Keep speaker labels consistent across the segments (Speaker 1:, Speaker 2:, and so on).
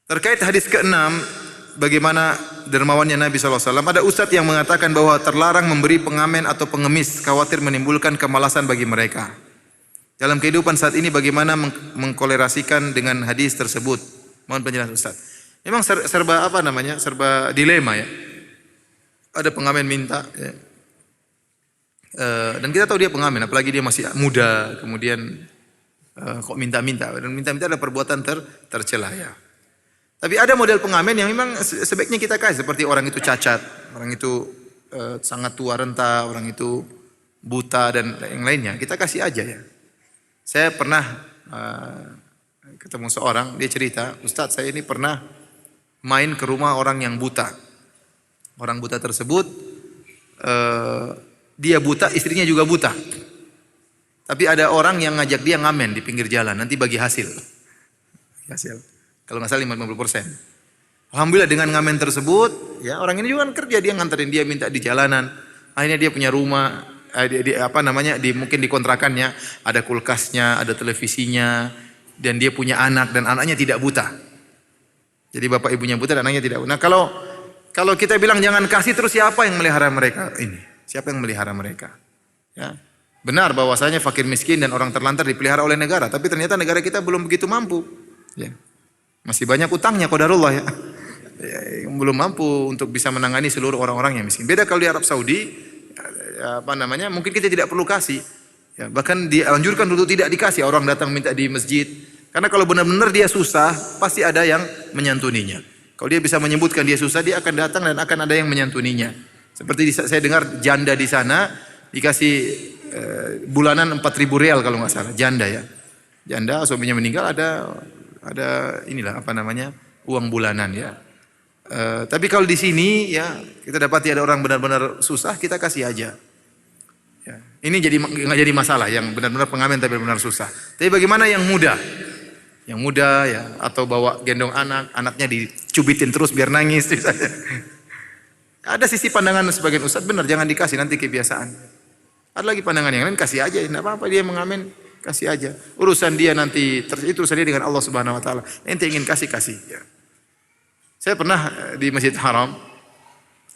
Speaker 1: Terkait hadis ke-6, bagaimana dermawannya Nabi SAW, ada ustadz yang mengatakan bahwa terlarang memberi pengamen atau pengemis, khawatir menimbulkan kemalasan bagi mereka. Dalam kehidupan saat ini bagaimana mengkolerasikan dengan hadis tersebut? Mohon penjelasan Ustaz. Memang serba apa namanya? Serba dilema ya. Ada pengamen minta ya. Dan kita tahu dia pengamen, apalagi dia masih muda, kemudian kok minta-minta. Dan minta-minta adalah perbuatan tercela ya. Tapi ada model pengamen yang memang sebaiknya kita kasih, seperti orang itu cacat, orang itu sangat tua renta, orang itu buta dan yang lainnya. Kita kasih aja ya. Saya pernah ketemu seorang, dia cerita, Ustadz saya ini pernah main ke rumah orang yang buta. Orang buta tersebut, dia buta, istrinya juga buta. Tapi ada orang yang ngajak dia ngamen di pinggir jalan, nanti bagi hasil. Kalau nggak salah 50%. Alhamdulillah dengan ngamen tersebut, ya orang ini juga kan kerja, dia nganterin dia minta di jalanan. Akhirnya dia punya rumah, mungkin di kontrakannya ada kulkasnya, ada televisinya, dan dia punya anak dan anaknya tidak buta. Jadi bapak ibunya buta dan anaknya tidak buta. Nah kalau kita bilang jangan kasih, terus siapa yang melihara mereka ini? Siapa yang melihara mereka? Ya. Benar bahwasanya fakir miskin dan orang terlantar dipelihara oleh negara, tapi ternyata negara kita belum begitu mampu. Ya. Masih banyak utangnya qadarullah ya. Belum mampu untuk bisa menangani seluruh orang-orang yang miskin. Beda kalau di Arab Saudi, mungkin kita tidak perlu kasih. Ya, bahkan dianjurkan untuk tidak dikasih, orang datang minta di masjid. Karena kalau benar-benar dia susah, pasti ada yang menyantuninya. Kalau dia bisa menyebutkan dia susah, dia akan datang dan akan ada yang menyantuninya. Seperti saya dengar janda di sana dikasih bulanan 4.000 rial kalau nggak salah, janda ya. Janda suaminya meninggal ada uang bulanan ya. Tapi kalau di sini ya kita dapati ada orang benar-benar susah, kita kasih aja. Ya. Ini nggak jadi masalah yang benar-benar pengamen tapi benar susah. Tapi bagaimana yang muda? Yang muda ya, atau bawa gendong anaknya dicubitin terus biar nangis. Ada sisi pandangan sebagian ustadz benar, jangan dikasih nanti kebiasaan. Ada lagi pandangan yang lain, kasih aja, tidak apa-apa dia mengamen, kasih aja. Urusan dia nanti, itu urusan dia dengan Allah Subhanahu Wa Taala. Ente ingin kasih. Ya. Saya pernah di Masjid Haram,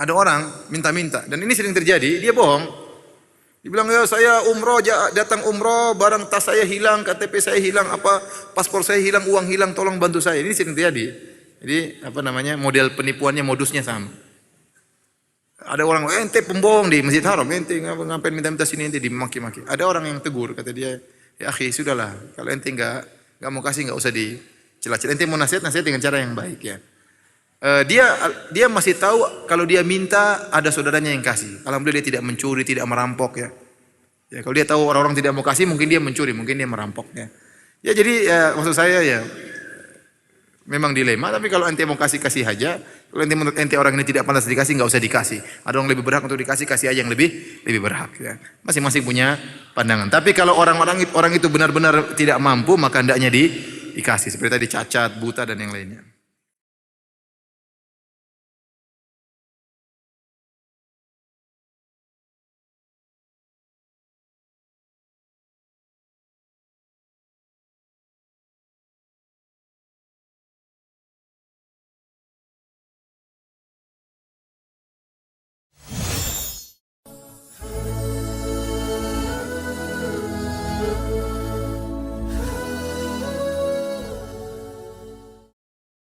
Speaker 1: ada orang minta-minta, dan ini sering terjadi, dia bohong. Dibilang ya saya umroh, datang umroh, barang tas saya hilang, KTP saya hilang, paspor saya hilang, uang hilang, tolong bantu saya. Ini sering terjadi. Jadi model penipuannya, modusnya sama. Ada orang, ente pembohong di Masjid Haram, ente ngapain minta-minta sini, ente dimaki-maki. Ada orang yang tegur, kata dia, ya akhi sudahlah, kalau ente nggak mau kasih nggak usah dicela-cela. Ente mau nasihat dengan cara yang baik ya. Dia masih tahu kalau dia minta ada saudaranya yang kasih. Alhamdulillah dia tidak mencuri, tidak merampok ya. Ya kalau dia tahu orang-orang tidak mau kasih, mungkin dia mencuri, mungkin dia merampok ya. Ya jadi maksud saya ya memang dilema. Tapi kalau ente mau kasih aja. Kalau menurut ente orang ini tidak pantas dikasih, nggak usah dikasih. Ada orang lebih berhak untuk dikasih, kasih aja yang lebih berhak. Ya. Masing-masing punya pandangan. Tapi kalau orang itu benar-benar tidak mampu, maka hendaknya dikasih. Seperti tadi cacat, buta dan yang lainnya.